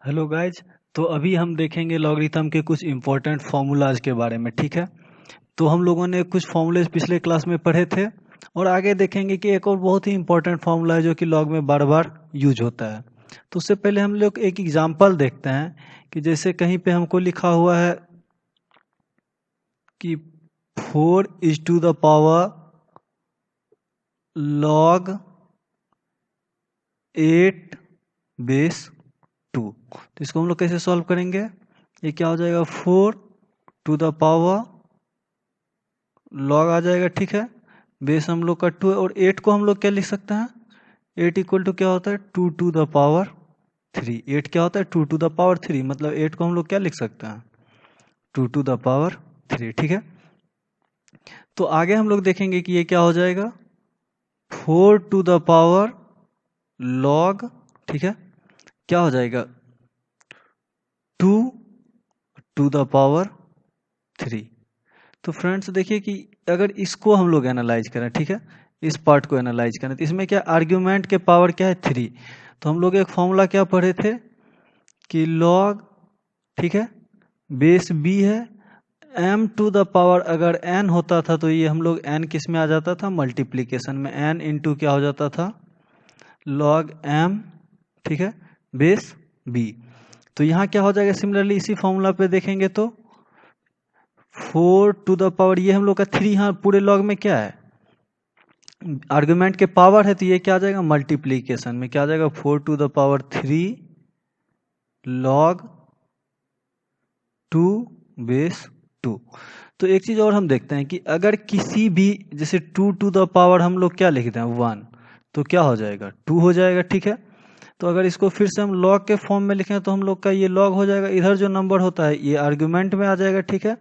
Hello guys. तो अभी हम देखेंगे लॉगरिथम के कुछ इंपॉर्टेंट फॉर्मूलाज के बारे में। ठीक है, तो हम लोगों ने कुछ फॉर्मूलेज पिछले क्लास में पढ़े थे और आगे देखेंगे कि एक और बहुत ही इंपॉर्टेंट फॉर्मूला है जो कि लॉग में बार बार यूज होता है। तो उससे पहले हम लोग एक एग्जांपल देखते हैं कि जैसे कहीं पे हमको लिखा हुआ है कि 4 is to the power log 8 base 2। तो इसको हम लोग कैसे सॉल्व करेंगे? ये क्या हो जाएगा, 4 to the power लॉग आ जाएगा। ठीक है, बेस हम लोग का 2 है और 8 को हम लोग क्या लिख सकते हैं? 8 इक्वल टू क्या होता है, 2 to the power 3। 8 क्या होता है, 2 to the power 3, मतलब 8 को हम लोग क्या लिख सकते हैं, 2 to the power 3। ठीक है, तो आगे हम लोग देखेंगे कि ये क्या हो जाएगा, 4 to the power log, ठीक है, क्या हो जाएगा, 2 to the power 3। तो फ्रेंड्स देखिए कि अगर इसको हम लोग एनालाइज करें, ठीक है, इस पार्ट को एनालाइज करें, तो इसमें क्या आर्ग्यूमेंट के पावर क्या है, 3। तो हम लोग एक फॉर्मूला क्या पढ़े थे कि लॉग, ठीक है, बेस बी है, m टू द पावर अगर n होता था तो ये हम लोग n किस में आ जाता था, मल्टीप्लीकेशन में, n इंटू क्या हो जाता था, लॉग m, ठीक है, बेस b। तो यहाँ क्या हो जाएगा, सिमिलरली इसी फॉर्मूला पे देखेंगे तो 4 to the power, ये हम लोग का 3 यहाँ पूरे लॉग में क्या है, आर्गुमेंट के पावर है, तो ये क्या आ जाएगा, मल्टीप्लीकेशन में क्या आ जाएगा, 4 to the power 3 log 2 base 2। तो एक चीज और हम देखते हैं कि अगर किसी भी, जैसे 2 to the power हम लोग क्या लिखते हैं 1, तो क्या हो जाएगा, 2 हो जाएगा। ठीक है, तो अगर इसको फिर से हम लॉग के फॉर्म में लिखें तो हम लोग का ये लॉग हो जाएगा, इधर जो नंबर होता है ये आर्गुमेंट में आ जाएगा। ठीक है,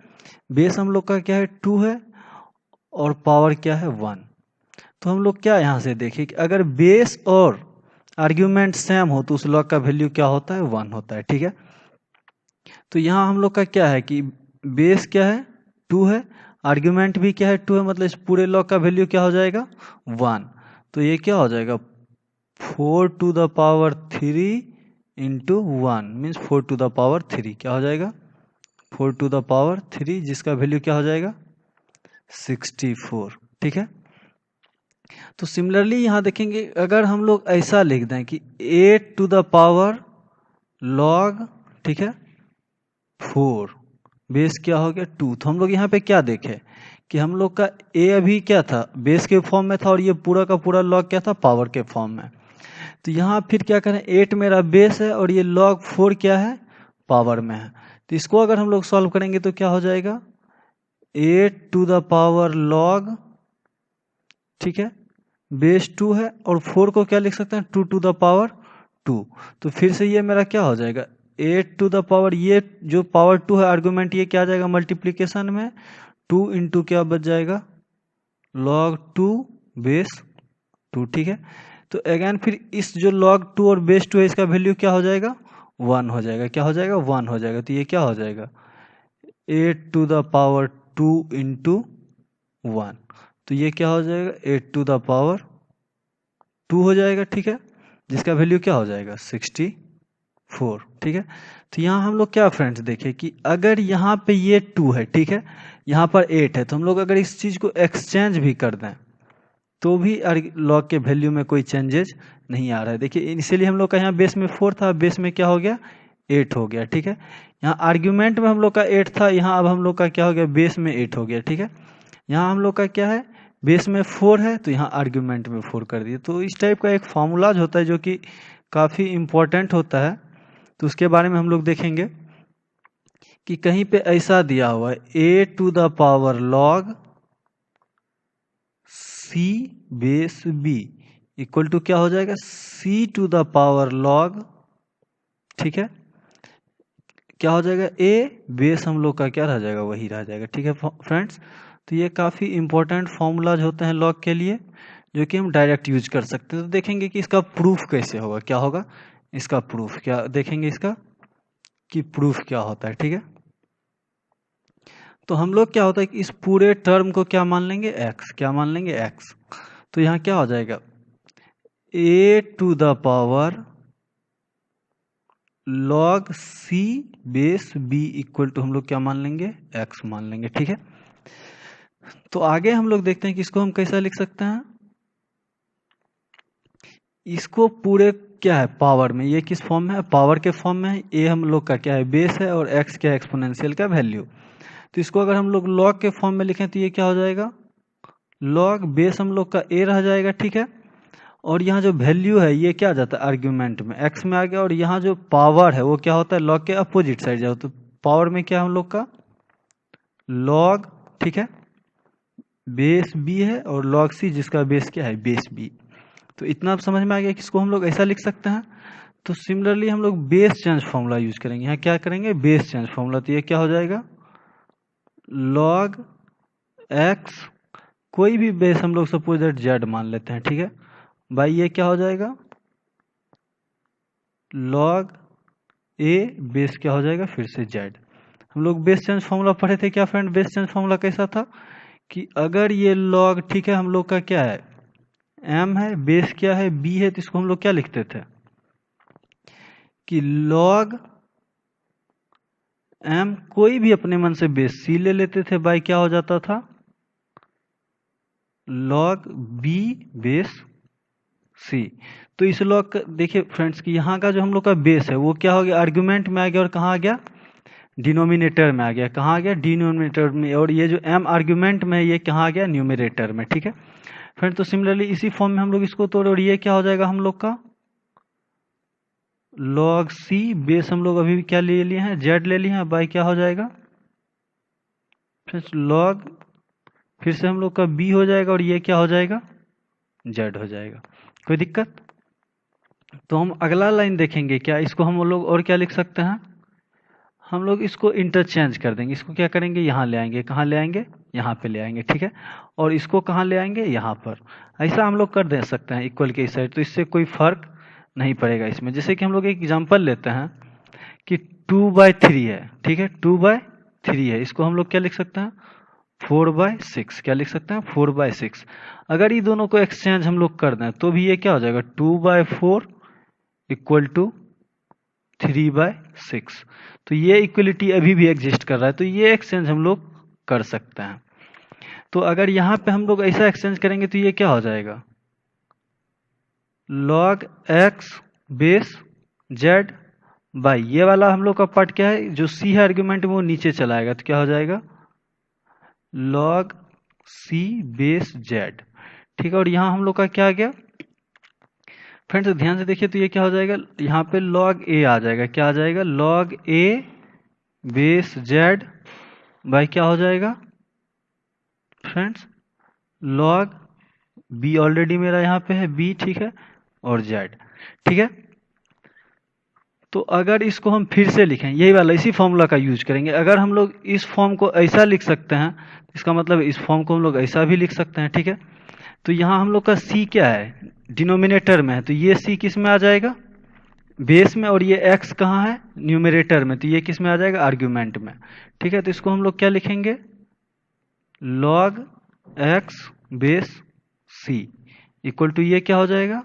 बेस हम लोग का क्या है, 2 है और पावर क्या है, 1। तो हम लोग क्या यहाँ से देखें कि अगर बेस और आर्ग्यूमेंट सेम हो तो उस लॉग का वैल्यू क्या होता है, 1 होता है। ठीक है, तो यहाँ हम लोग का क्या है कि बेस क्या है, 2 है, आर्ग्यूमेंट भी क्या है, 2 है, मतलब इस पूरे लॉग का वैल्यू क्या हो जाएगा, 1। तो ये क्या हो जाएगा, 4 to the power 3 into 1 means 4 to the power 3 क्या हो जाएगा, 4 to the power 3, जिसका वैल्यू क्या हो जाएगा, 64। ठीक है, तो सिमिलरली यहाँ देखेंगे अगर हम लोग ऐसा लिख दें कि 8 to the power log, ठीक है, 4 बेस क्या हो गया, 2। तो हम लोग यहाँ पे क्या देखे कि हम लोग का ए अभी क्या था, बेस के फॉर्म में था और ये पूरा का पूरा लॉग क्या था, पावर के फॉर्म में। तो यहाँ फिर क्या करें, 8 मेरा बेस है और ये log 4 क्या है, पावर में है। तो इसको अगर हम लोग सॉल्व करेंगे तो क्या हो जाएगा, 8 to the power log, ठीक है, बेस 2 है और 4 को क्या लिख सकते हैं, 2 to the power 2। तो फिर से ये मेरा क्या हो जाएगा, 8 to the power, ये जो पावर 2 है आर्गुमेंट, ये क्या आ जाएगा मल्टीप्लीकेशन में, 2 इंटू क्या बच जाएगा, log 2 बेस 2। ठीक है, तो अगेन फिर इस जो log 2 और बेस 2 है इसका वैल्यू क्या हो जाएगा, 1 हो जाएगा। क्या हो जाएगा, 1 हो जाएगा। तो ये क्या हो जाएगा, 8 to the power 2 इंटू 1। तो ये क्या हो जाएगा, 8 to the power 2 हो जाएगा। ठीक है, जिसका वैल्यू क्या हो जाएगा, 64। ठीक है, तो यहाँ हम लोग क्या फ्रेंड्स देखें कि अगर यहाँ पे ये 2 है, ठीक है, यहाँ पर 8 है, तो हम लोग अगर इस चीज को एक्सचेंज भी कर दें तो भी लॉग के वैल्यू में कोई चेंजेस नहीं आ रहा है। देखिए इसीलिए हम लोग का यहाँ बेस में 4 था, बेस में क्या हो गया, 8 हो गया। ठीक है, यहाँ आर्ग्यूमेंट में हम लोग का 8 था, यहाँ अब हम लोग का क्या हो गया, बेस में 8 हो गया। ठीक है, यहाँ हम लोग का क्या है, बेस में 4 है तो यहाँ आर्ग्यूमेंट में 4 कर दिए। तो इस टाइप का एक फॉर्मूलाज होता है जो कि काफ़ी इम्पोर्टेंट होता है, तो उसके बारे में हम लोग देखेंगे कि कहीं पे ऐसा दिया हुआ है, a to the power log c base b equal to क्या हो जाएगा, c to the power log, ठीक है, क्या हो जाएगा, a बेस हम लोग का क्या रह जाएगा, वही रह जाएगा। ठीक है फ्रेंड्स, तो ये काफ़ी इंपॉर्टेंट फॉर्मूलाज होते हैं लॉग के लिए जो कि हम डायरेक्ट यूज कर सकते हैं। तो देखेंगे कि इसका प्रूफ कैसे होगा, क्या होगा इसका प्रूफ, क्या देखेंगे इसका कि प्रूफ क्या होता है। ठीक है, तो हम लोग क्या होता है कि इस पूरे टर्म को क्या मान लेंगे, x, क्या मान लेंगे, x। तो यहाँ क्या हो जाएगा, a to the power log c base b equal to हम लोग क्या मान लेंगे, x मान लेंगे। ठीक है, तो आगे हम लोग देखते हैं कि इसको हम कैसा लिख सकते हैं। इसको पूरे क्या है पावर में, ये किस फॉर्म में है, पावर के फॉर्म में है। ए हम लोग का क्या है, बेस है, और x क्या है, एक्सपोनेंशियल का वैल्यू। तो इसको अगर हम लोग log के फॉर्म में लिखें तो ये क्या हो जाएगा, log बेस हम लोग का a रह जाएगा। ठीक है, और यहाँ जो वैल्यू है ये क्या आ जाता है, आर्ग्यूमेंट में x में आ गया, और यहाँ जो पावर है वो क्या होता है, log के अपोजिट साइड जाओ तो पावर में क्या है हम लोग का log। ठीक है, बेस b है, और log c जिसका बेस क्या है, बेस b। तो इतना आप समझ में आ गया कि इसको हम लोग ऐसा लिख सकते हैं। तो सिमिलरली हम लोग बेस चेंज फॉर्मूला यूज करेंगे। यहाँ क्या करेंगे, बेस चेंज फॉर्मूला। तो ये क्या हो जाएगा, log x, कोई भी बेस हम लोग सपोज दैट z मान लेते हैं। ठीक है, भाई ये क्या हो जाएगा, log a बेस क्या हो जाएगा, फिर से z। हम लोग बेस चेंज फॉर्मूला पढ़े थे क्या फ्रेंड, बेस चेंज फॉर्मूला कैसा था कि अगर ये log, ठीक है, हम लोग का क्या है, m है, बेस क्या है, b है, तो इसको हम लोग क्या लिखते थे कि log m, कोई भी अपने मन से बेस c ले लेते थे, बाई क्या हो जाता था, log b बेस c। तो इस log देखिए फ्रेंड्स कि यहाँ का जो हम लोग का बेस है वो क्या हो गया, आर्गुमेंट में आ गया, और कहाँ आ गया, डिनोमिनेटर में आ गया। कहाँ आ गया, डिनोमिनेटर में। और ये जो m आर्गुमेंट में है ये कहाँ आ गया, न्यूमरेटर में। ठीक है फ्रेंड, तो सिमिलरली इसी फॉर्म में हम लोग इसको तोड़े, और ये क्या हो जाएगा हम लोग का log c बेस, हम लोग अभी क्या ले लिए हैं, z ले लिए हैं, बाई क्या हो जाएगा log, फिर से हम लोग का b हो जाएगा, और ये क्या हो जाएगा, z हो जाएगा। कोई दिक्कत। तो हम अगला लाइन देखेंगे क्या, इसको हम लोग और क्या लिख सकते हैं, हम लोग इसको इंटरचेंज कर देंगे। इसको क्या करेंगे, यहाँ ले आएंगे, कहाँ ले आएंगे, यहाँ पे ले आएंगे। ठीक है, और इसको कहाँ ले आएंगे, यहाँ पर। ऐसा हम लोग कर दे सकते हैं इक्वल के इस साइड, तो इससे कोई फर्क नहीं पड़ेगा इसमें। जैसे कि हम लोग एक एग्जांपल लेते हैं कि 2/3 है। ठीक है, 2/3 है, इसको हम लोग क्या लिख सकते हैं, 4/6। क्या लिख सकते हैं, 4/6। अगर ये दोनों को एक्सचेंज हम लोग कर दें तो भी ये क्या हो जाएगा, 2/4 इक्वल टू 3/6। तो ये इक्वलिटी अभी भी एग्जिस्ट कर रहा है, तो ये एक्सचेंज हम लोग कर सकते हैं। तो अगर यहाँ पे हम लोग ऐसा एक्सचेंज करेंगे तो ये क्या हो जाएगा, log x base z by, ये वाला हम लोग का पार्ट क्या है, जो c है आर्ग्यूमेंट में वो नीचे चलाएगा, तो क्या हो जाएगा log c बेस z। ठीक है, और यहाँ हम लोग का क्या आ गया फ्रेंड्स, ध्यान से देखिए, तो ये क्या हो जाएगा, यहाँ पे log a आ जाएगा। क्या आ जाएगा, log a base z by क्या हो जाएगा फ्रेंड्स, log b, ऑलरेडी मेरा यहाँ पे है b। ठीक है, और z। ठीक है, तो अगर इसको हम फिर से लिखें, यही वाला इसी फॉर्मूला का यूज करेंगे। अगर हम लोग इस फॉर्म को ऐसा लिख सकते हैं, इसका मतलब इस फॉर्म को हम लोग ऐसा भी लिख सकते हैं। ठीक है, तो यहाँ हम लोग का c क्या है, डिनोमिनेटर में है, तो ये c किस में आ जाएगा, बेस में, और ये x कहाँ है, न्यूमरेटर में, तो ये किस में आ जाएगा, आर्ग्यूमेंट में। ठीक है, तो इसको हम लोग क्या लिखेंगे, log x base c equal to ये क्या हो जाएगा,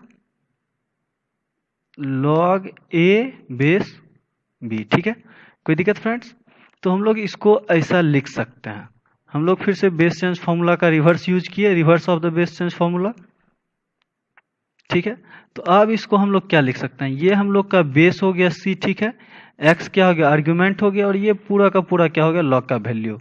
log a बेस b। ठीक है, कोई दिक्कत फ्रेंड्स। तो हम लोग इसको ऐसा लिख सकते हैं। हम लोग फिर से बेस चेंज फॉर्मूला का रिवर्स यूज किए, reverse of the base change formula. ठीक है, तो अब इसको हम लोग क्या लिख सकते हैं, ये हम लोग का बेस हो गया c। ठीक है, x क्या हो गया, आर्ग्यूमेंट हो गया, और ये पूरा का पूरा क्या हो गया, log का वैल्यू।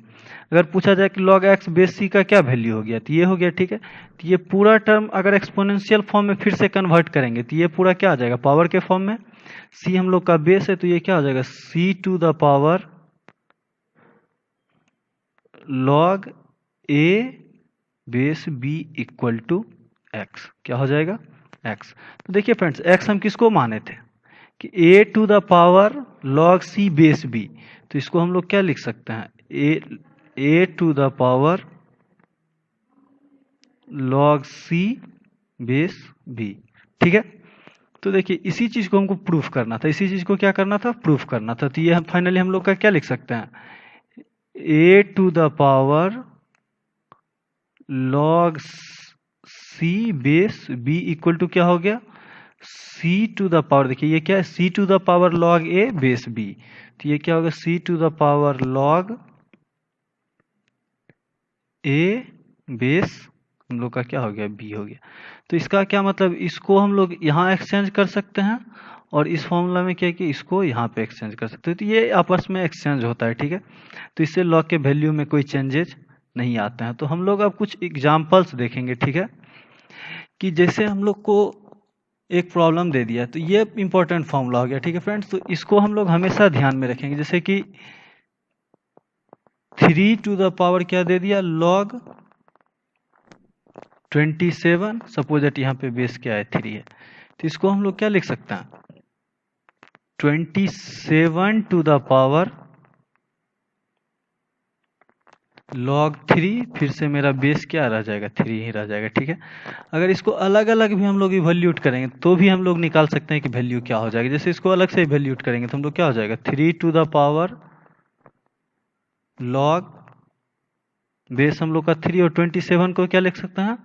अगर पूछा जाए कि log x बेस c का क्या वैल्यू हो गया, तो ये हो गया। ठीक है, तो ये पूरा टर्म अगर एक्सपोनेंशियल फॉर्म में फिर से कन्वर्ट करेंगे तो ये पूरा क्या आ जाएगा, पावर के फॉर्म में। c हम लोग का बेस है, तो ये क्या हो जाएगा, c to the power log a base b equal to x। क्या हो जाएगा, x। तो देखिए फ्रेंड्स, x हम किसको माने थे कि a to the power log c base b। तो इसको हम लोग क्या लिख सकते हैं, a to the power log c base b। ठीक है, तो देखिए इसी चीज को हमको प्रूफ करना था, इसी चीज को क्या करना था, प्रूफ करना था। तो ये हम फाइनली हम लोग का क्या लिख सकते हैं, a to the power log c base b equal to क्या हो गया, सी टू द पावर, देखिए ये क्या है, C to the power log A base B, तो ये क्या होगा, C to the power log A base हम लोग का क्या हो गया, बी हो गया। तो इसका क्या मतलब, इसको हम लोग यहाँ एक्सचेंज कर सकते हैं और इस फॉर्मूला में क्या है कि इसको यहाँ पे एक्सचेंज कर सकते हैं, तो ये आपस में एक्सचेंज होता है, ठीक है। तो इससे लॉग के वैल्यू में कोई चेंजेज नहीं आते हैं। तो हम लोग अब कुछ एग्जाम्पल्स देखेंगे, ठीक है, कि जैसे हम लोग को एक प्रॉब्लम दे दिया, तो ये इंपॉर्टेंट फॉर्मूला हो गया, ठीक है फ्रेंड्स। तो इसको हम लोग हमेशा ध्यान में रखेंगे, जैसे कि 3 टू द पावर क्या दे दिया, लॉग 27, सपोज दैट यहाँ पे बेस क्या है, 3 है, तो इसको हम लोग क्या लिख सकते हैं, 27 टू द पावर log 3, फिर से मेरा बेस क्या रह जाएगा, 3 ही रह जाएगा, ठीक है। अगर इसको अलग अलग भी हम लोग इवैल्यूएट करेंगे तो भी हम लोग निकाल सकते हैं कि वैल्यू क्या हो जाएगी। जैसे इसको अलग से इवैल्यूएट करेंगे तो हम लोग क्या हो जाएगा, 3 to the power log base हम लोग का 3 और 27 को क्या लिख सकते हैं,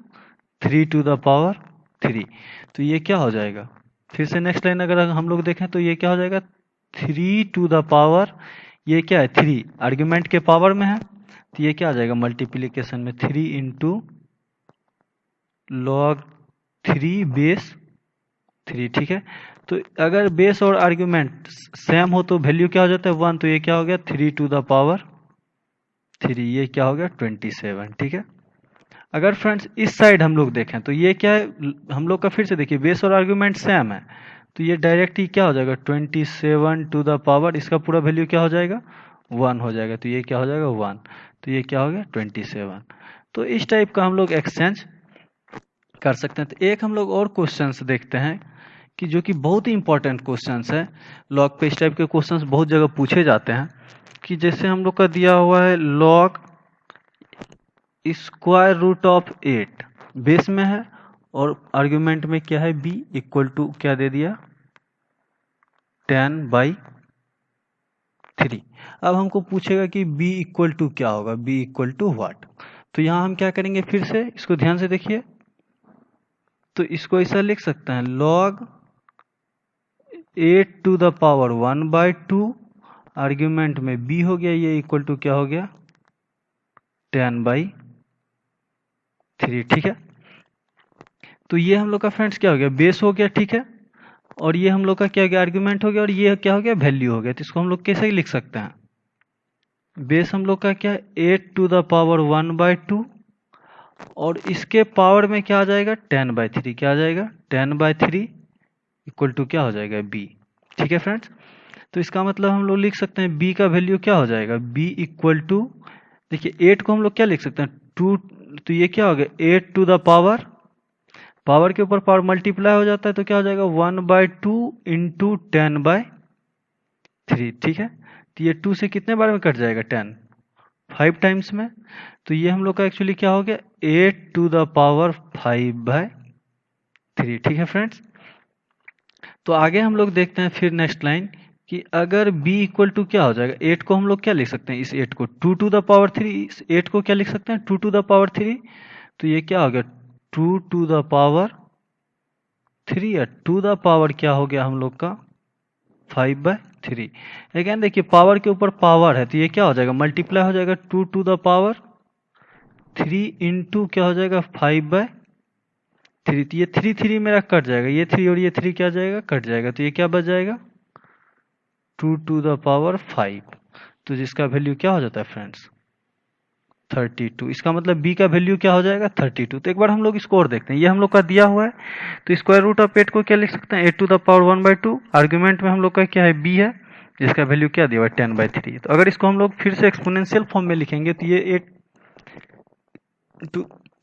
3 टू द पावर 3, तो ये क्या हो जाएगा, फिर से नेक्स्ट लाइन अगर हम लोग देखें तो ये क्या हो जाएगा, 3 टू द पावर, ये क्या है, 3 आर्ग्यूमेंट के पावर में है, तो ये क्या आ जाएगा, मल्टीप्लीकेशन में 3 इंटू लॉग 3 बेस 3, ठीक है। तो अगर बेस और आर्ग्यूमेंट सेम हो तो वैल्यू क्या हो जाता है, 1, तो ये क्या हो गया, 3 टू द पावर 3, ये क्या हो गया, 27, ठीक है। अगर फ्रेंड्स इस साइड हम लोग देखें तो ये क्या है, हम लोग का फिर से देखिए बेस और आर्ग्यूमेंट सेम है, तो ये डायरेक्ट ही क्या हो जाएगा, 27 टू द पावर, इसका पूरा वैल्यू क्या हो जाएगा, 1 हो जाएगा, तो ये क्या हो जाएगा, 1, तो ये क्या हो गया, 27। तो इस टाइप का हम लोग एक्सचेंज कर सकते हैं। तो एक हम लोग और क्वेश्चंस देखते हैं कि जो कि बहुत ही इंपॉर्टेंट क्वेश्चंस है, लॉग पे इस टाइप के क्वेश्चंस बहुत जगह पूछे जाते हैं, कि जैसे हम लोग का दिया हुआ है log square root of 8 base में है और आर्ग्यूमेंट में क्या है, b इक्वल टू क्या दे दिया, 10/3। अब हमको पूछेगा कि b इक्वल टू क्या होगा, b इक्वल टू व्हाट। तो यहाँ हम क्या करेंगे, फिर से इसको ध्यान से देखिए, तो इसको ऐसा लिख सकते हैं, log 8 to the power 1/2 argument में b हो गया, ये इक्वल टू क्या हो गया, 10/3, ठीक है। तो ये हम लोग का फ्रेंड्स क्या हो गया, बेस हो गया, ठीक है, और ये हम लोग का क्या हो गया, आर्ग्यूमेंट हो गया, और ये क्या हो गया, वैल्यू हो गया। तो इसको हम लोग कैसे लिख सकते हैं, बेस हम लोग का क्या है, 8 टू द पावर 1/2 और इसके पावर में क्या आ जाएगा, 10/3, क्या आ जाएगा, 10/3 इक्वल टू क्या हो जाएगा, b, ठीक है फ्रेंड्स। तो इसका मतलब हम लोग लिख सकते हैं b का वैल्यू क्या हो जाएगा, b इक्वल टू, देखिए 8 को हम लोग क्या लिख सकते हैं, 2, तो ये क्या हो गया, 8 टू द पावर, पावर के ऊपर पावर मल्टीप्लाई हो जाता है, तो क्या हो जाएगा, 1/2 इंटू 10/3, ठीक है। तो ये 2 से कितने बार में कट जाएगा, 10, 5 टाइम्स में, तो ये हम लोग का एक्चुअली क्या हो गया, 8 टू द पावर 5/3, ठीक है फ्रेंड्स। तो आगे हम लोग देखते हैं फिर नेक्स्ट लाइन, कि अगर b इक्वल टू क्या हो जाएगा, 8 को हम लोग क्या लिख सकते हैं, इस 8 को 2 टू द पावर 3, इस 8 को क्या लिख सकते हैं, 2 टू द पावर 3, तो ये क्या हो गया, 2 टू द पावर 3 या 2 द पावर क्या हो गया हम लोग का 5/3। अगेन देखिए पावर के ऊपर पावर है, तो ये क्या हो जाएगा, मल्टीप्लाई हो जाएगा, 2 टू द पावर 3 इंटू क्या हो जाएगा, 5/3, तो ये 3 3 मेरा कट जाएगा, ये 3 और ये 3 क्या जाएगा, कट जाएगा, तो ये क्या बच जाएगा, 2 टू द पावर 5, तो जिसका वैल्यू क्या हो जाता है फ्रेंड्स, 32। इसका मतलब b का वैल्यू क्या हो जाएगा, 32। तो एक बार हम लोग इसको और देखते हैं, ये हम लोग का दिया हुआ है, तो स्क्वायर रूट ऑफ 8 को क्या लिख सकते हैं, 8 टू द पावर 1/2, आर्ग्यूमेंट में हम लोग का क्या है, b है, जिसका वैल्यू क्या दिया हुआ है, 10/3। तो अगर इसको हम लोग फिर से एक्सपोनेंशियल फॉर्म में लिखेंगे, तो ये 8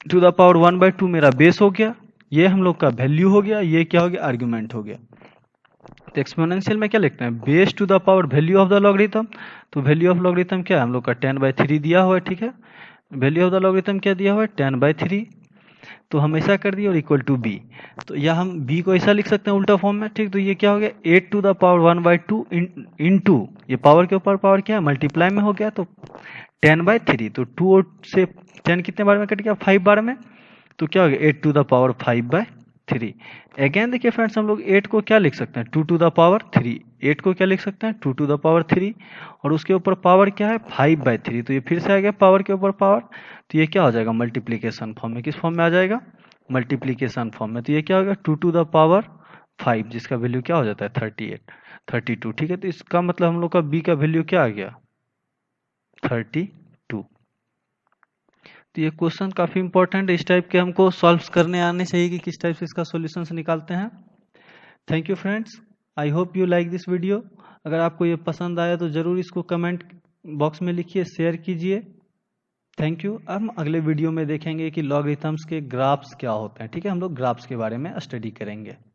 टू द पावर 1/2 मेरा बेस हो गया, ये हम लोग का वैल्यू हो गया, ये क्या हो गया, आर्ग्यूमेंट हो गया। तो एक्सपोनेंशियल में क्या लिखते हैं, base to the power value of the logarithm, तो वैल्यू ऑफ लॉगरिथम क्या है, हम लोग का 10/3 दिया हुआ है, ठीक है। वैल्यू ऑफ द लॉगरिथम क्या दिया हुआ है, 10/3, तो हम ऐसा कर दिए, और इक्वल टू b, तो या हम b को ऐसा लिख सकते हैं उल्टा फॉर्म में, ठीक। तो ये क्या हो गया, 8 टू द पावर 1/2 इंटू, ये पावर के ऊपर पावर क्या है, मल्टीप्लाई में हो गया, तो 10/3, तो 2 से 10 कितने बार में कट गया, 5 बार में, तो क्या हो गया, 8 टू द पावर 5/3, 3। अगेन देखिए फ्रेंड्स, हम लोग 8 को क्या लिख सकते हैं, 2 टू द पावर 3। 8 को क्या लिख सकते हैं, 2 टू द पावर 3, और उसके ऊपर पावर क्या है, 5/3। तो ये फिर से आ गया पावर के ऊपर पावर, तो ये क्या हो जाएगा, मल्टीप्लीकेशन फॉर्म में। किस फॉर्म में आ जाएगा, मल्टीप्लीकेशन फॉर्म में। तो ये क्या होगा, 2 टू द पावर 5, जिसका वैल्यू क्या हो जाता है, 38, 32। ठीक है, तो इसका मतलब हम लोग का बी का वैल्यू क्या आ गया, 32। तो ये क्वेश्चन काफी इंपॉर्टेंट है, इस टाइप के हमको सॉल्व करने आने चाहिए कि किस टाइप से इसका सॉल्यूशंस निकालते हैं। Thank you friends, I hope you like this video. अगर आपको ये पसंद आया तो जरूर इसको कमेंट बॉक्स में लिखिए, शेयर कीजिए। Thank you. हम अगले वीडियो में देखेंगे कि लॉगरिथम्स के ग्राफ्स क्या होते हैं। ठीक है, हम लोग ग्राफ्स के बारे में स्टडी करेंगे।